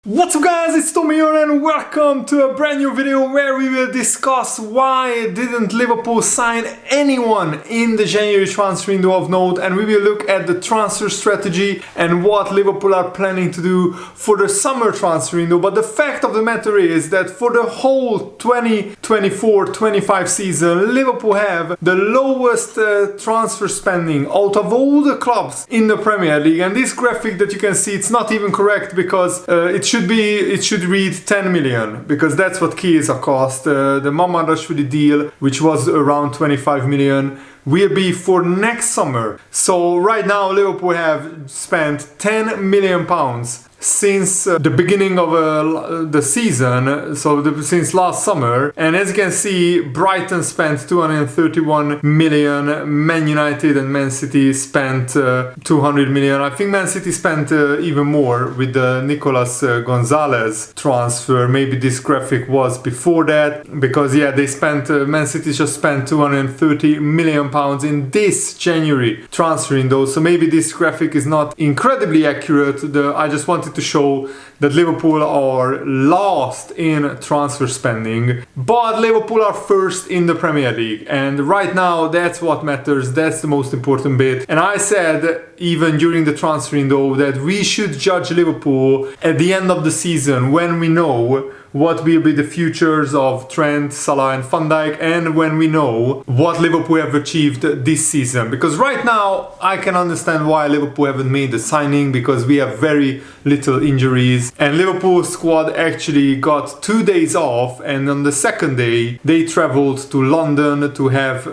What's up guys, it's Tommy here and welcome to a brand new video where we will discuss why didn't Liverpool sign anyone in the January transfer window of note, and we will look at the transfer strategy and what Liverpool are planning to do for the summer transfer window. But the fact of the matter is that for the whole 2024-25 season, Liverpool have the lowest transfer spending out of all the clubs in the Premier League. And this graphic that you can see, it's not even correct because it should read 10 million because that's what Chiesa cost. The Mamardashvili deal, which was around 25 million, will be for next summer. So right now Liverpool have spent 10 million pounds since the beginning of the season, since last summer. And as you can see, Brighton spent 231 million, Man United and Man City spent 200 million. I think Man City spent even more with the Nicolas Gonzalez transfer. Maybe this graphic was before that, because yeah, they spent Man City just spent 230 million pounds in this January transfer window. So maybe this graphic is not incredibly accurate. I just wanted to show that Liverpool are last in transfer spending, but Liverpool are first in the Premier League, and right now that's what matters. That's the most important bit. And I said even during the transfer window that we should judge Liverpool at the end of the season when we know what will be the futures of Trent, Salah and Van Dijk, and when we know what Liverpool have achieved this season. Because right now I can understand why Liverpool haven't made the signing, because we have very little injuries, and Liverpool squad actually got 2 days off, and on the second day they traveled to London to have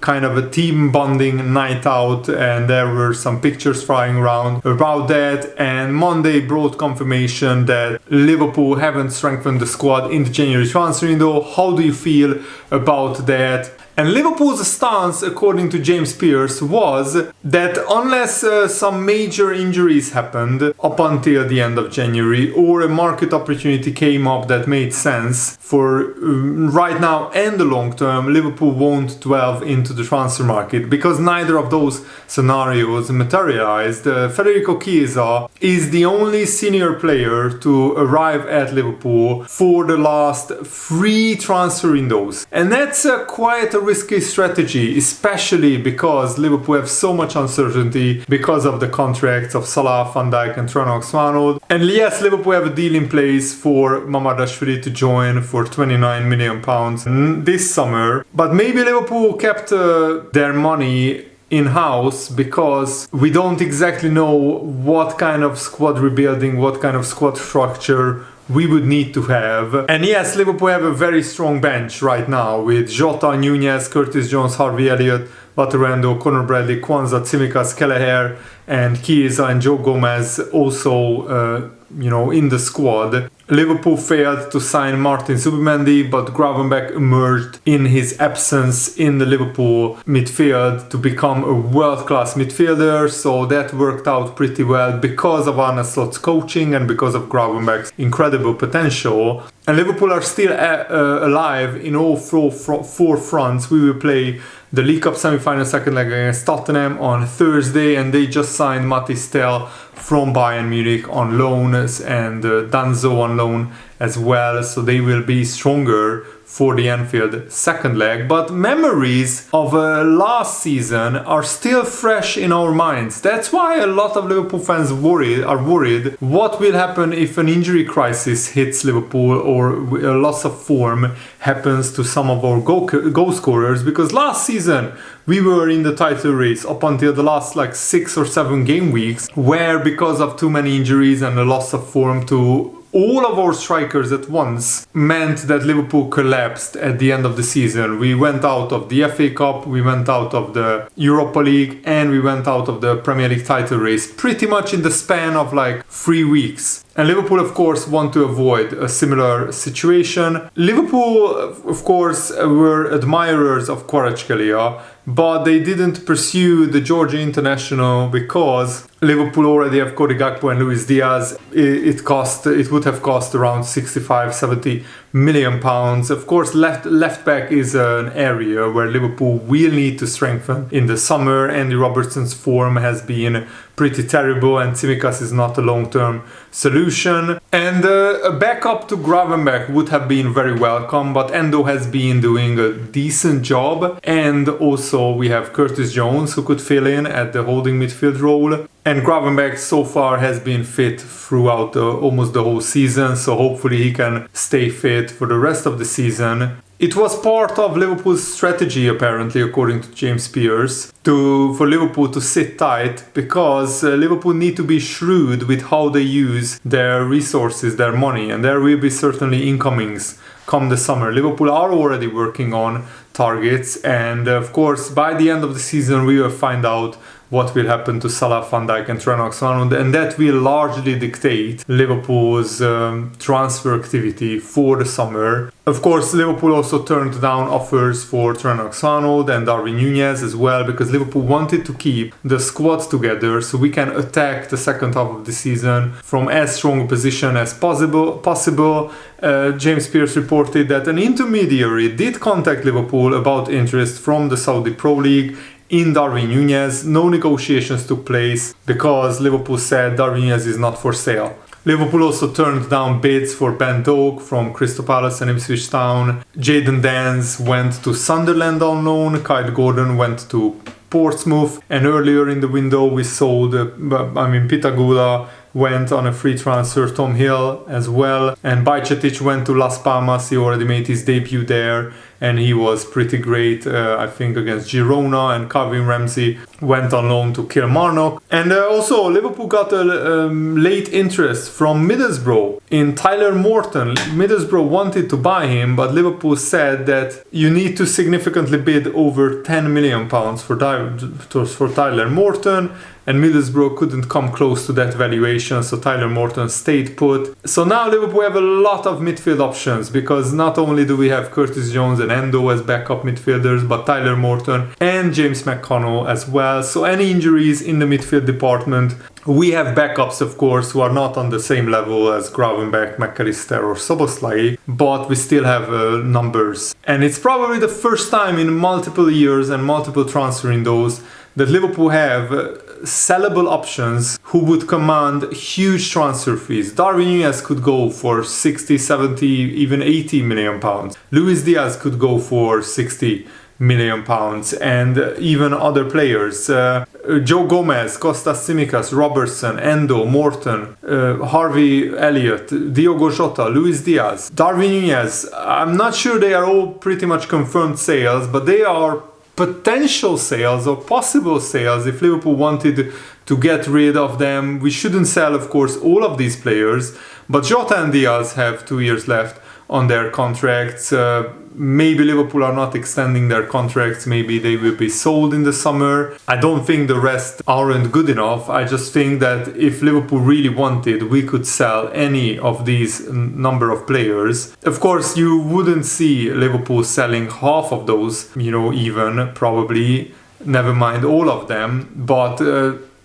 kind of a team bonding night out, and there were some pictures flying around about that. And Monday brought confirmation that Liverpool haven't strengthened the squad in the January transfer window. How do you feel about that? And Liverpool's stance, according to James Pearce, was that unless some major injuries happened up until the end of January, or a market opportunity came up that made sense for right now and the long term, Liverpool won't delve into the transfer market, because neither of those scenarios materialized. Federico Chiesa is the only senior player to arrive at Liverpool for the last 3 transfer windows, and that's quite a risky strategy, especially because Liverpool have so much uncertainty because of the contracts of Salah, Van Dijk and Trent Alexander-Arnold. And yes, Liverpool have a deal in place for Mamardashvili to join for 29 million pounds this summer, but maybe Liverpool kept their money in-house because we don't exactly know what kind of squad rebuilding, what kind of squad structure we would need to have. And yes, Liverpool have a very strong bench right now with Jota, Nunez, Curtis Jones, Harvey Elliott, Baturando, Conor Bradley, Kwanzaa, Tsimikas, Kelleher and Chiesa and Joe Gomez also in the squad. Liverpool failed to sign Martin Zubimendi, but Gravenberch emerged in his absence in the Liverpool midfield to become a world-class midfielder, so that worked out pretty well because of Arne Slot's coaching and because of Gravenberch's incredible potential. And Liverpool are still alive in all four fronts. We will play the League Cup semi-final second leg against Tottenham on Thursday, and they just signed Matis Tel from Bayern Munich on loan, and Danzo on loan as well, so they will be stronger for the Anfield second leg. But memories of last season are still fresh in our minds. That's why a lot of Liverpool fans are worried what will happen if an injury crisis hits Liverpool or a loss of form happens to some of our goal scorers, because last season we were in the title race up until the last 6 or 7 game weeks, where because of too many injuries and a loss of form to all of our strikers at once meant that Liverpool collapsed at the end of the season. We went out of the FA Cup, we went out of the Europa League, and we went out of the Premier League title race pretty much in the span of 3 weeks. And Liverpool, of course, want to avoid a similar situation. Liverpool, of course, were admirers of Kvaratskhelia, but they didn't pursue the Georgia international because Liverpool already have Cody Gakpo and Luis Diaz. It would have cost around 65-70 million pounds. Of course, left back is an area where Liverpool will need to strengthen in the summer. Andy Robertson's form has been pretty terrible, and Tsimikas is not a long-term solution. And a backup to Gravenberch would have been very welcome, but Endo has been doing a decent job. And also we have Curtis Jones, who could fill in at the holding midfield role. And Gravenberch so far has been fit throughout almost the whole season, so hopefully he can stay fit for the rest of the season. It was part of Liverpool's strategy, apparently, according to James Pearce, for Liverpool to sit tight, because Liverpool need to be shrewd with how they use their resources, their money, and there will be certainly incomings come the summer. Liverpool are already working on targets, and of course by the end of the season we will find out what will happen to Salah, Van Dijk and Trent Alexander-Arnold, and that will largely dictate Liverpool's transfer activity for the summer. Of course, Liverpool also turned down offers for Trent Alexander-Arnold and Darwin Núñez as well, because Liverpool wanted to keep the squad together so we can attack the second half of the season from as strong a position as possible. James Pearce reported that an intermediary did contact Liverpool about interest from the Saudi Pro League in Darwin Núñez. No negotiations took place because Liverpool said Darwin Núñez is not for sale. Liverpool also turned down bids for Ben Doak from Crystal Palace and Ipswich Town. Jadon Danns went to Sunderland on loan. Kyle Gordon went to Portsmouth. And earlier in the window we sold, Pitagula went on a free transfer, Tom Hill as well. And Bajcetic went to Las Palmas. He already made his debut there, and he was pretty great, I think, against Girona. And Calvin Ramsey went on loan to Kilmarnock. And also Liverpool got a late interest from Middlesbrough in Tyler Morton. Middlesbrough wanted to buy him, but Liverpool said that you need to significantly bid over £10 million for Tyler Morton. And Middlesbrough couldn't come close to that valuation, so Tyler Morton stayed put. So now Liverpool have a lot of midfield options, because not only do we have Curtis Jones and Endo as backup midfielders, but Tyler Morton and James McConnell as well. So any injuries in the midfield department, we have backups, of course, who are not on the same level as Gravenberch, McAllister or Szoboszlai, but we still have numbers. And it's probably the first time in multiple years and multiple transfer windows that Liverpool have sellable options who would command huge transfer fees. Darwin Núñez could go for 60, 70, even 80 million pounds. Luis Diaz could go for 60 million pounds, and even other players. Joe Gomez, Kostas Tsimikas, Robertson, Endo, Morton, Harvey Elliott, Diogo Jota, Luis Diaz, Darwin Núñez. I'm not sure they are all pretty much confirmed sales, but they are potential sales or possible sales if Liverpool wanted to get rid of them. We shouldn't sell, of course, all of these players, but Jota and Diaz have 2 years left on their contracts. Maybe Liverpool are not extending their contracts, maybe they will be sold in the summer. I don't think the rest aren't good enough. I just think that if Liverpool really wanted, we could sell any of these number of players. Of course, you wouldn't see Liverpool selling half of those, even probably, never mind all of them, but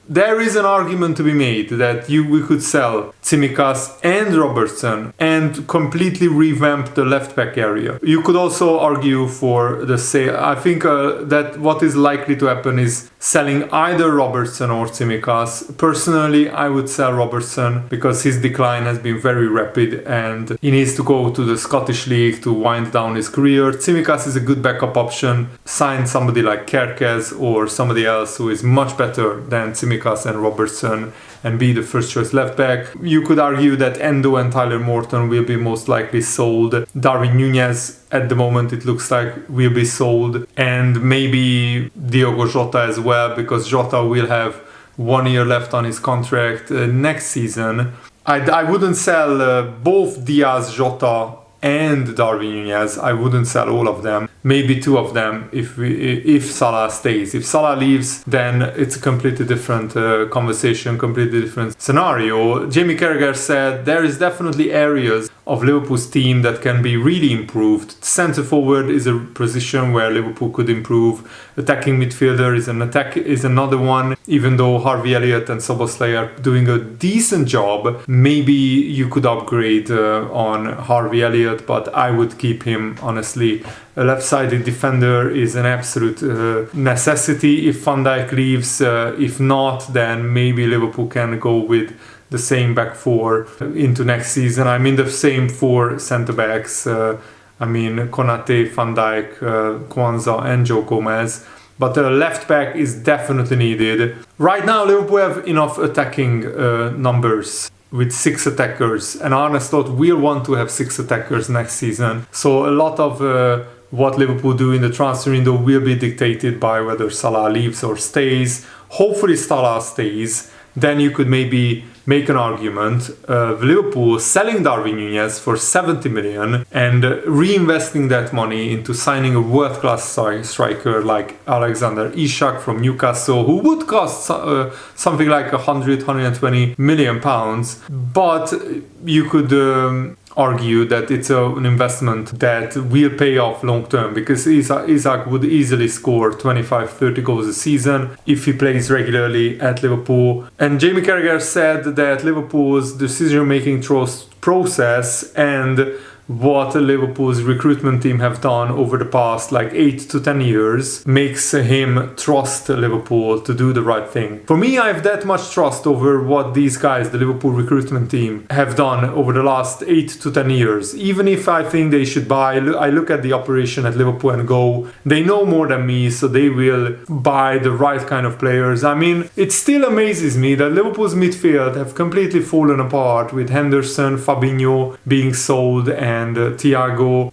there is an argument to be made that we could sell Tsimikas and Robertson and completely revamp the left back area. You could also argue for the sale. I think that what is likely to happen is selling either Robertson or Tsimikas. Personally, I would sell Robertson because his decline has been very rapid and he needs to go to the Scottish League to wind down his career. Tsimikas is a good backup option. Sign somebody like Kerkez or somebody else who is much better than Tsimikas and Robertson and be the first choice left back. You could argue that Endo and Tyler Morton will be most likely sold. Darwin Núñez at the moment it looks like will be sold, and maybe Diogo Jota as well, because Jota will have 1 year left on his contract next season. I wouldn't sell both Diaz, Jota and Darwin Núñez. I wouldn't sell all of them. Maybe two of them if Salah stays. If Salah leaves, then it's a completely different conversation, completely different scenario. Jamie Carragher said there is definitely areas of Liverpool's team that can be really improved. Centre forward is a position where Liverpool could improve. Attacking midfielder is another one. Even though Harvey Elliott and Szoboszlai are doing a decent job, maybe you could upgrade on Harvey Elliott, but I would keep him, honestly. A left-sided defender is an absolute necessity if Van Dijk leaves. If not, then maybe Liverpool can go with the same back four into next season. I mean, the same four centre-backs. Konate, Van Dijk, Kwanzaa and Joe Gomez. But a left back is definitely needed. Right now, Liverpool have enough attacking numbers with 6 attackers. And Arne thought we'll want to have 6 attackers next season. So a lot of what Liverpool do in the transfer window will be dictated by whether Salah leaves or stays. Hopefully Salah stays. Then you could maybe make an argument of Liverpool selling Darwin Núñez for 70 million and reinvesting that money into signing a world-class striker like Alexander Isak from Newcastle, who would cost something like 120 million pounds. But you could argue that it's an investment that will pay off long term, because Isak would easily score 25-30 goals a season if he plays regularly at Liverpool. And Jamie Carragher said that Liverpool's decision-making process and what Liverpool's recruitment team have done over the past 8 to 10 years makes him trust Liverpool to do the right thing. For me, I have that much trust over what these guys, the Liverpool recruitment team, have done over the last 8 to 10 years. Even if I think they should buy, I look at the operation at Liverpool and go, they know more than me, so they will buy the right kind of players. I mean, it still amazes me that Liverpool's midfield have completely fallen apart, with Henderson, Fabinho being sold and Thiago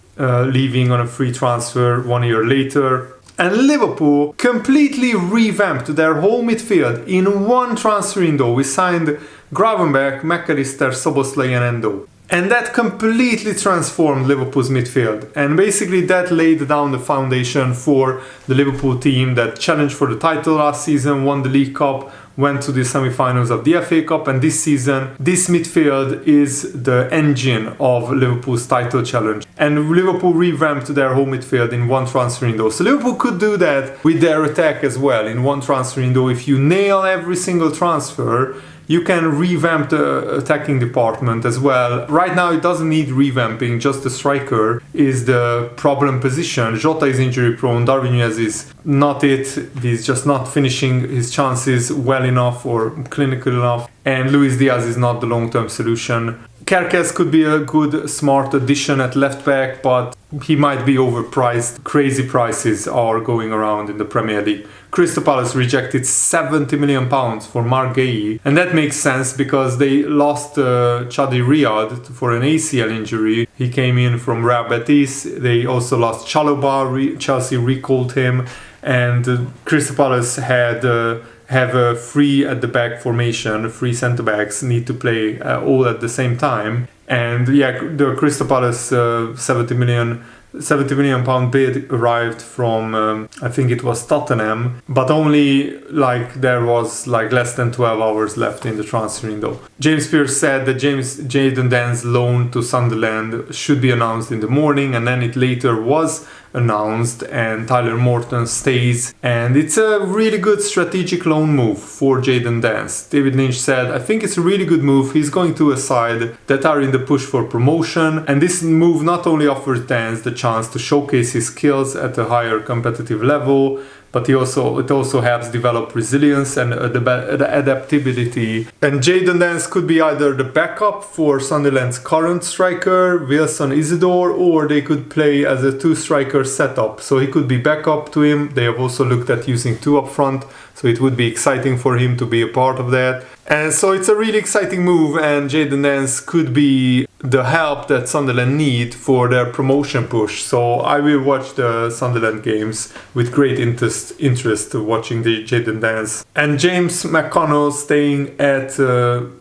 leaving on a free transfer 1 year later. And Liverpool completely revamped their whole midfield in one transfer window. We signed Gravenberch, McAllister, Szoboszlai and Endo. And that completely transformed Liverpool's midfield. And basically that laid down the foundation for the Liverpool team that challenged for the title last season, won the League Cup, went to the semi-finals of the FA Cup, and this season, this midfield is the engine of Liverpool's title challenge. And Liverpool revamped their whole midfield in one transfer window. So Liverpool could do that with their attack as well in one transfer window. If you nail every single transfer, you can revamp the attacking department as well. Right now it doesn't need revamping, just the striker is the problem position. Jota is injury prone, Darwin Núñez is not it, he's just not finishing his chances well enough or clinical enough, and Luis Diaz is not the long-term solution. Kerkez could be a good, smart addition at left back, but he might be overpriced. Crazy prices are going around in the Premier League. Crystal Palace rejected £70 million for Mark Guehi, and that makes sense because they lost Chadi Riyad for an ACL injury. He came in from Real Betis. They also lost Chalobah. Chelsea recalled him, and Crystal Palace have a free at the back formation. Free centre backs need to play all at the same time. And yeah, the Crystal Palace 70 million pound bid arrived from I think it was Tottenham, but only there was less than 12 hours left in the transfer window. James Pearce said that Jadon Dan's loan to Sunderland should be announced in the morning, and then it later was announced, and Tyler Morton stays, and it's a really good strategic loan move for Jadon Dance. David Lynch said, I think it's a really good move. He's going to a side that are in the push for promotion, and this move not only offers Dance the chance to showcase his skills at a higher competitive level, but it also helps develop resilience and adaptability. And Jadon Dance could be either the backup for Sunderland's current striker, Wilson Isidore, or they could play as a two-striker setup. So he could be backup to him. They have also looked at using two up front, so it would be exciting for him to be a part of that. And so it's a really exciting move, and Jadon Dance could be the help that Sunderland need for their promotion push. So I will watch the Sunderland games with great interest watching the Jadon Dance. And James McConnell staying at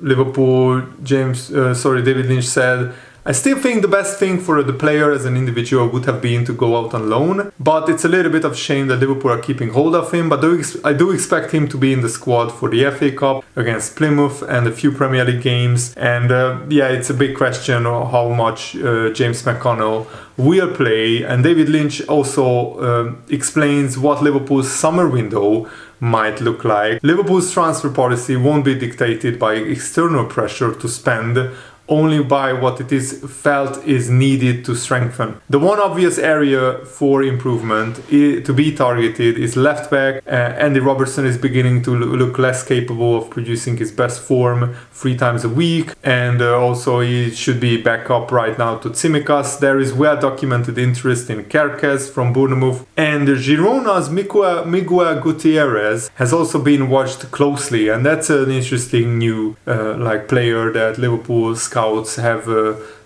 Liverpool. David Lynch said, I still think the best thing for the player as an individual would have been to go out on loan, but it's a little bit of shame that Liverpool are keeping hold of him. But I do expect him to be in the squad for the FA Cup against Plymouth and a few Premier League games. And yeah, it's a big question how much James McConnell will play. And David Lynch also explains what Liverpool's summer window might look like. Liverpool's transfer policy won't be dictated by external pressure to spend, only by what it is felt is needed to strengthen. The one obvious area for improvement to be targeted is left back. Andy Robertson is beginning to look less capable of producing his best form 3 times a week, and also he should be back up right now to Tsimikas. There is well documented interest in Kerkez from Bournemouth, and Girona's Miguel Gutierrez has also been watched closely, and that's an interesting new player that Liverpool scouts have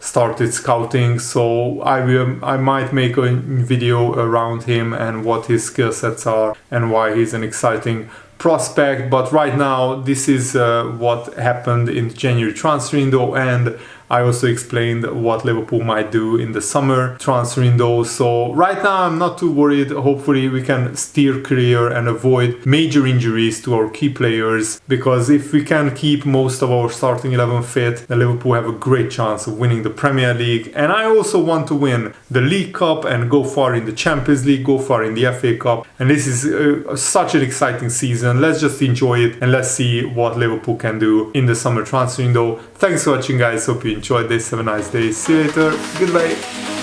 started scouting. So I might make a video around him and what his skill sets are and why he's an exciting prospect. But right now this is what happened in the January transfer window, and I also explained what Liverpool might do in the summer transfer window. So right now I'm not too worried. Hopefully we can steer clear and avoid major injuries to our key players, because if we can keep most of our starting 11 fit, then Liverpool have a great chance of winning the Premier League. And I also want to win the League Cup and go far in the Champions League, go far in the FA Cup. And this is such an exciting season. Let's just enjoy it and let's see what Liverpool can do in the summer transfer window. Thanks for watching, guys. Hope you enjoyed this. Have a nice day. See you later. Goodbye.